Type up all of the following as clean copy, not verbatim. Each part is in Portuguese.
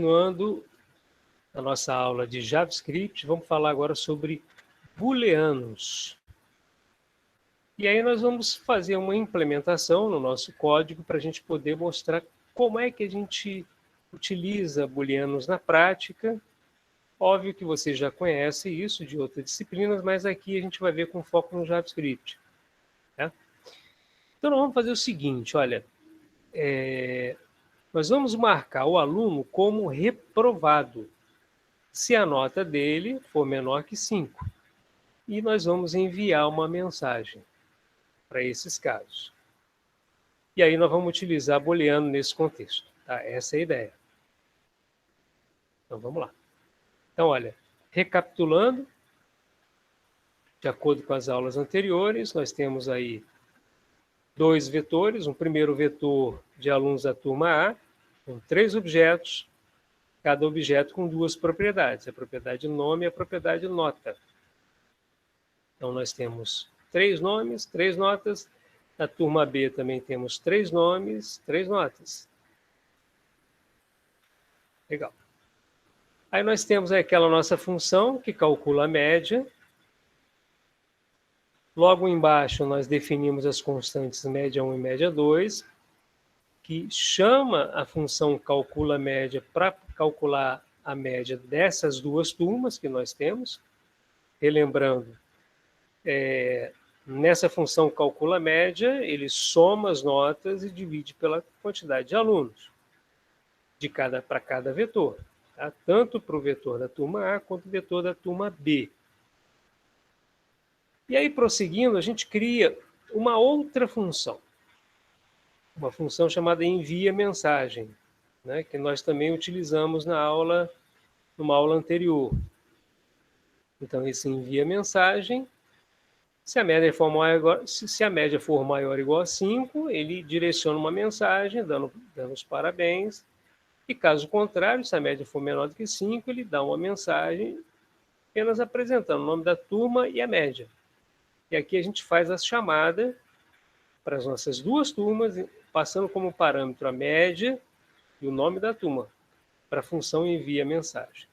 Continuando a nossa aula de JavaScript, vamos falar agora sobre booleanos. E aí nós vamos fazer uma implementação no nosso código para a gente poder mostrar como é que a gente utiliza booleanos na prática. Óbvio que você já conhece isso de outras disciplinas, mas aqui a gente vai ver com foco no JavaScript. Tá? Então, nós vamos fazer o seguinte, olha, nós vamos marcar o aluno como reprovado, se a nota dele for menor que 5. E nós vamos enviar uma mensagem para esses casos. E aí nós vamos utilizar booleano nesse contexto. Tá? Essa é a ideia. Então, vamos lá. Então, olha, recapitulando, de acordo com as aulas anteriores, nós temos aí 2 vetores, um primeiro vetor de alunos da turma A, com 3 objetos, cada objeto com 2 propriedades, a propriedade nome e a propriedade nota. Então, nós temos 3 nomes, 3 notas. Na turma B também temos 3 nomes, 3 notas. Legal. Aí nós temos aquela nossa função que calcula a média. Logo embaixo nós definimos as constantes média 1 e média 2, que chama a função calcula média para calcular a média dessas 2 turmas que nós temos. Relembrando, nessa função calcula média, ele soma as notas e divide pela quantidade de alunos para cada vetor, tá? Tanto para o vetor da turma A quanto o vetor da turma B. E aí, prosseguindo, a gente cria uma outra função, uma função chamada envia mensagem, né, que nós também utilizamos numa aula anterior. Então, esse envia mensagem, se a média for maior ou igual a 5, ele direciona uma mensagem dando os parabéns. E caso contrário, se a média for menor do que 5, ele dá uma mensagem apenas apresentando o nome da turma e a média. E aqui a gente faz a chamada para as nossas 2 turmas, passando como parâmetro a média e o nome da turma, para a função envia mensagem.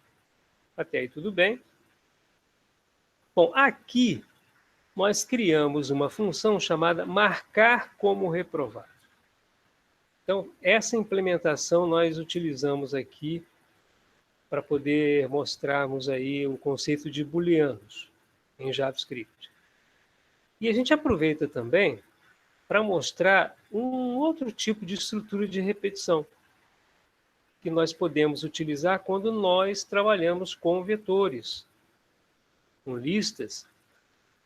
Até aí tudo bem? Bom, aqui nós criamos uma função chamada marcar como reprovado. Então, essa implementação nós utilizamos aqui para poder mostrarmos aí o conceito de booleanos em JavaScript. E a gente aproveita também para mostrar um outro tipo de estrutura de repetição que nós podemos utilizar quando nós trabalhamos com vetores, com listas.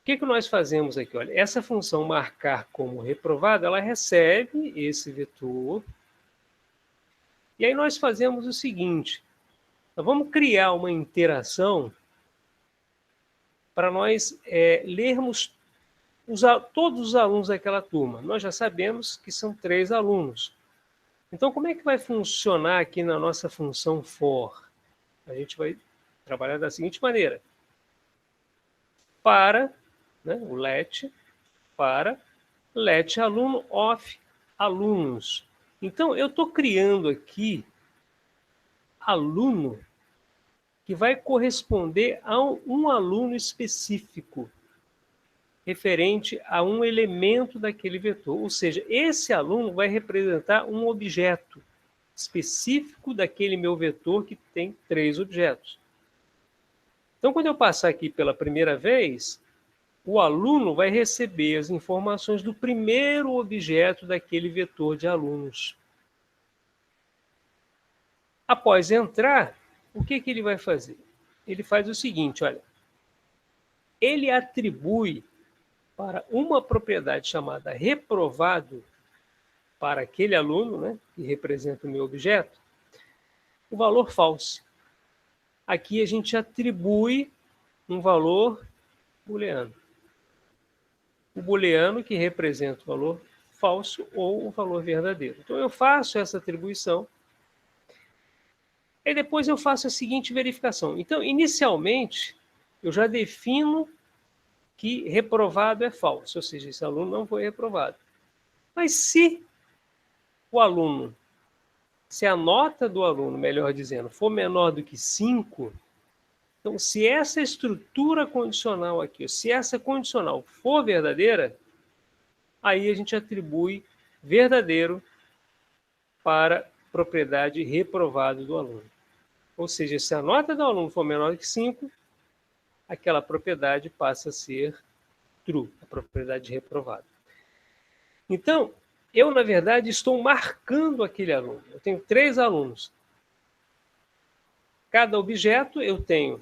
O que nós fazemos aqui? Olha, essa função marcar como reprovado, ela recebe esse vetor. E aí nós fazemos o seguinte, nós vamos criar uma interação para nós lermos todos os alunos daquela turma. Nós já sabemos que são 3 alunos. Então, como é que vai funcionar aqui na nossa função for? A gente vai trabalhar da seguinte maneira. Para, né, o let aluno of alunos. Então, eu estou criando aqui aluno que vai corresponder a um aluno específico, referente a um elemento daquele vetor. Ou seja, esse aluno vai representar um objeto específico daquele meu vetor que tem 3 objetos. Então, quando eu passar aqui pela primeira vez, o aluno vai receber as informações do primeiro objeto daquele vetor de alunos. Após entrar, o que ele vai fazer? Ele faz o seguinte, olha, ele atribui para uma propriedade chamada reprovado, para aquele aluno, né, que representa o meu objeto, o valor false. Aqui a gente atribui um valor booleano. O booleano que representa o valor falso ou o valor verdadeiro. Então eu faço essa atribuição e depois eu faço a seguinte verificação. Então, inicialmente, eu já defino que reprovado é falso, ou seja, esse aluno não foi reprovado. Mas se o aluno Se a nota do aluno, melhor dizendo, for menor do que 5, então, se essa estrutura condicional aqui, se essa condicional for verdadeira, aí a gente atribui verdadeiro para propriedade reprovado do aluno. Ou seja, se a nota do aluno for menor do que 5, aquela propriedade passa a ser true, a propriedade reprovada. Então, eu, na verdade, estou marcando aquele aluno. Eu tenho 3 alunos. Cada objeto eu tenho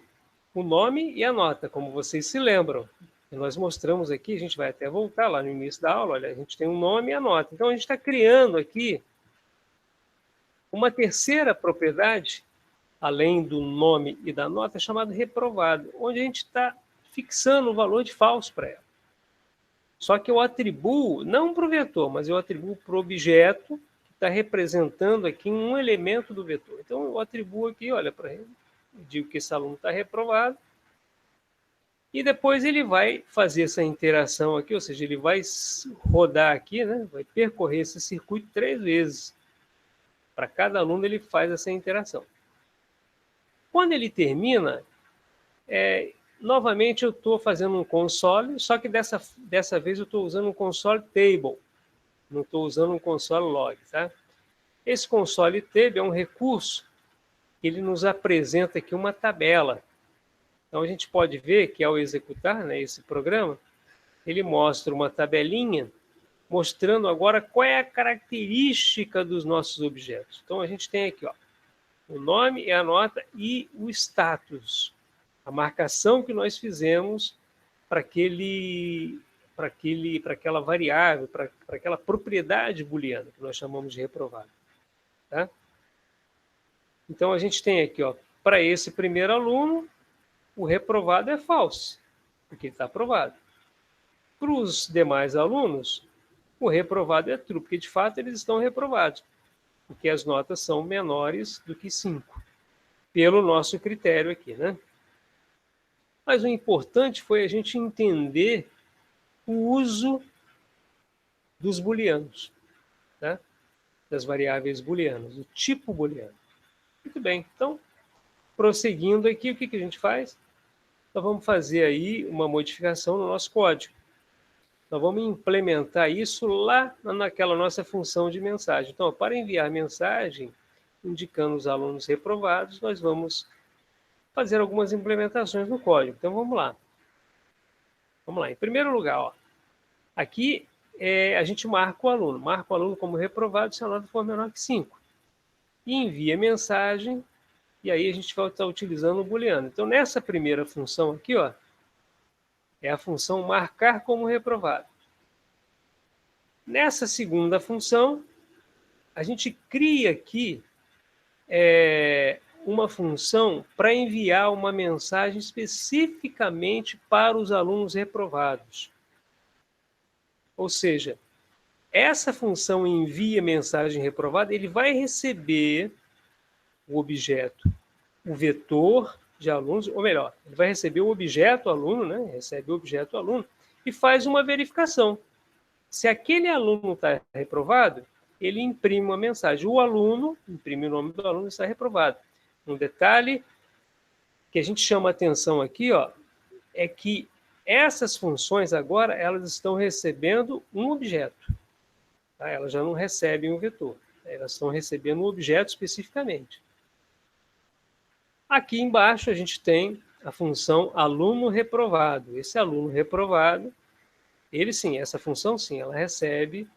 o nome e a nota, como vocês se lembram. E nós mostramos aqui, a gente vai até voltar lá no início da aula, olha, a gente tem um nome e a nota. Então, a gente está criando aqui uma terceira propriedade, além do nome e da nota, chamada reprovado, onde a gente está fixando o valor de falso para ela. Só que eu atribuo, não para o vetor, mas eu atribuo para o objeto que está representando aqui um elemento do vetor. Então, eu atribuo aqui, olha, para ele, digo que esse aluno está reprovado, e depois ele vai fazer essa interação aqui, ou seja, ele vai rodar aqui, né? Vai percorrer esse circuito 3 vezes. Para cada aluno ele faz essa interação. Quando ele termina, novamente eu estou fazendo um console, só que dessa vez eu estou usando um console table, não estou usando um console log. Tá? Esse console table é um recurso que ele nos apresenta aqui uma tabela. Então a gente pode ver que ao executar, né, esse programa, ele mostra uma tabelinha mostrando agora qual é a característica dos nossos objetos. Então a gente tem aqui, ó, o nome e a nota e o status, a marcação que nós fizemos para aquela variável, para aquela propriedade booleana que nós chamamos de reprovado. Tá? Então a gente tem aqui, ó, para esse primeiro aluno, o reprovado é falso, porque ele está aprovado. Para os demais alunos, o reprovado é true, porque de fato eles estão reprovados, porque as notas são menores do que 5, pelo nosso critério aqui, né? Mas o importante foi a gente entender o uso dos booleanos, né? Das variáveis booleanas, o tipo booleano. Muito bem, então, prosseguindo aqui, o que a gente faz? Nós vamos fazer aí uma modificação no nosso código. Nós vamos implementar isso lá naquela nossa função de mensagem. Então, para enviar mensagem, indicando os alunos reprovados, nós vamos fazer algumas implementações no código. Então, vamos lá. Vamos lá. Em primeiro lugar, ó, aqui a gente marca o aluno como reprovado se a nota for menor que 5. E envia mensagem, e aí a gente vai estar utilizando o booleano. Então, nessa primeira função aqui, ó, é a função marcar como reprovado. Nessa segunda função, a gente cria aqui uma função para enviar uma mensagem especificamente para os alunos reprovados. Ou seja, essa função envia mensagem reprovada, ele vai receber o objeto, o vetor de alunos, ou melhor, ele vai receber o objeto aluno, né? Recebe o objeto aluno e faz uma verificação. Se aquele aluno está reprovado, ele imprime uma mensagem. O aluno imprime o nome do aluno e está reprovado. Um detalhe que a gente chama a atenção aqui, ó, é que essas funções agora elas estão recebendo um objeto. Tá? Elas já não recebem um vetor. Elas estão recebendo um objeto especificamente. Aqui embaixo a gente tem a função aluno reprovado. Esse aluno reprovado, ele sim, essa função sim, ela recebe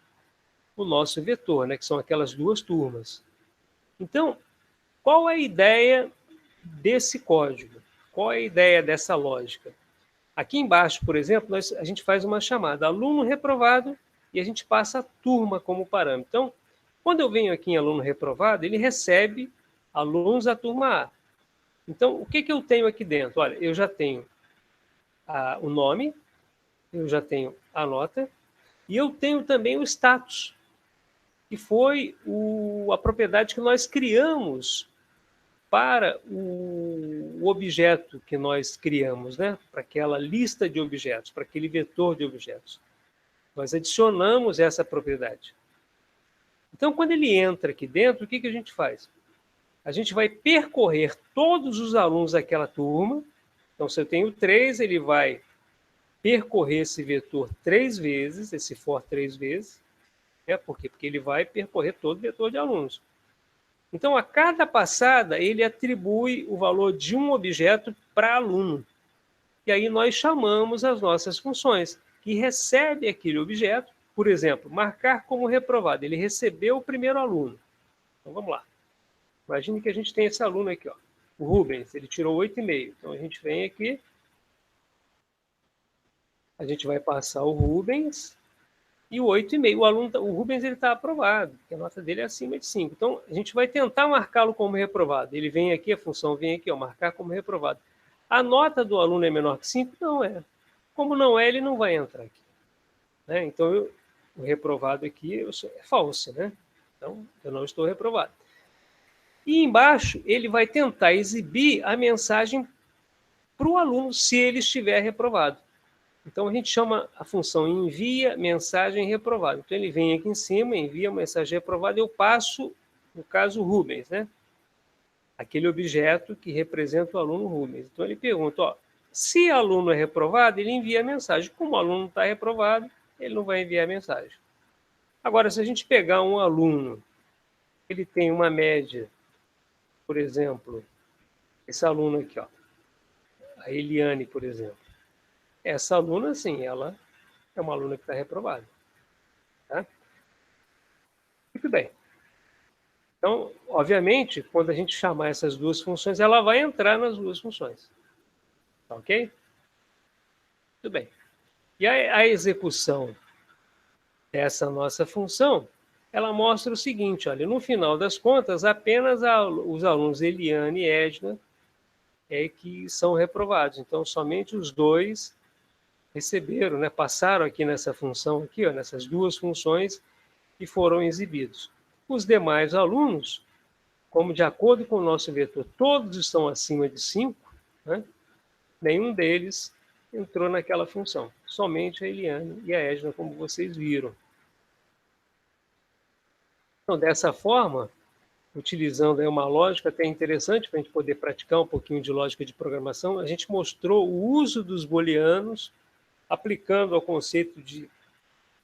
o nosso vetor, né, que são aquelas 2 turmas. Então, qual é a ideia desse código? Qual é a ideia dessa lógica? Aqui embaixo, por exemplo, a gente faz uma chamada aluno reprovado e a gente passa a turma como parâmetro. Então, quando eu venho aqui em aluno reprovado, ele recebe alunos da turma A. Então, o que eu tenho aqui dentro? Olha, eu já tenho o nome, eu já tenho a nota, e eu tenho também o status, que foi a propriedade que nós criamos para o objeto que nós criamos, né? Para aquela lista de objetos, para aquele vetor de objetos. Nós adicionamos essa propriedade. Então, quando ele entra aqui dentro, o que a gente faz? A gente vai percorrer todos os alunos daquela turma. Então, se eu tenho 3, ele vai percorrer esse vetor 3 vezes, esse for 3 vezes. Por quê? Porque ele vai percorrer todo o vetor de alunos. Então, a cada passada, ele atribui o valor de um objeto para aluno. E aí nós chamamos as nossas funções, que recebe aquele objeto, por exemplo, marcar como reprovado. Ele recebeu o primeiro aluno. Então, vamos lá. Imagine que a gente tem esse aluno aqui, ó, o Rubens, ele tirou 8,5. Então, a gente vem aqui, a gente vai passar o Rubens e o 8,5. O aluno, o Rubens, ele está aprovado, porque a nota dele é acima de 5. Então, a gente vai tentar marcá-lo como reprovado. Ele vem aqui, a função vem aqui, ó, marcar como reprovado. A nota do aluno é menor que 5? Não é. Como não é, ele não vai entrar aqui. Né? Então, o reprovado aqui é falso, né? Então, eu não estou reprovado. E embaixo, ele vai tentar exibir a mensagem para o aluno, se ele estiver reprovado. Então, a gente chama a função envia mensagem reprovada. Então, ele vem aqui em cima, envia mensagem reprovada, eu passo, no caso, o Rubens, né? Aquele objeto que representa o aluno Rubens. Então, ele pergunta, ó, se o aluno é reprovado, ele envia a mensagem. Como o aluno está reprovado, ele não vai enviar a mensagem. Agora, se a gente pegar um aluno, ele tem uma média, por exemplo, esse aluno aqui, ó, a Eliane, por exemplo. Essa aluna, sim, ela é uma aluna que está reprovada. Tá? Muito bem. Então, obviamente, quando a gente chamar essas duas funções, ela vai entrar nas duas funções. Tá ok? Muito bem. E a execução dessa nossa função, ela mostra o seguinte, olha, no final das contas, apenas os alunos Eliane e Edna que são reprovados. Então, somente os dois receberam, né, passaram aqui nessa função, aqui, ó, nessas duas funções, e foram exibidos. Os demais alunos, como de acordo com o nosso vetor, todos estão acima de 5, né, nenhum deles entrou naquela função. Somente a Eliane e a Edna, como vocês viram. Então, dessa forma, utilizando aí uma lógica até interessante para a gente poder praticar um pouquinho de lógica de programação, a gente mostrou o uso dos booleanos aplicando ao conceito de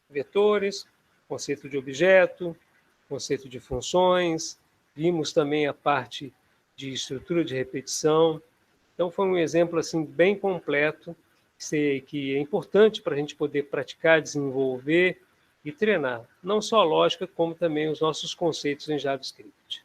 vetores, conceito de objeto, conceito de funções, vimos também a parte de estrutura de repetição. Então, foi um exemplo assim, bem completo, que é importante para a gente poder praticar, desenvolver e treinar, não só a lógica, como também os nossos conceitos em JavaScript.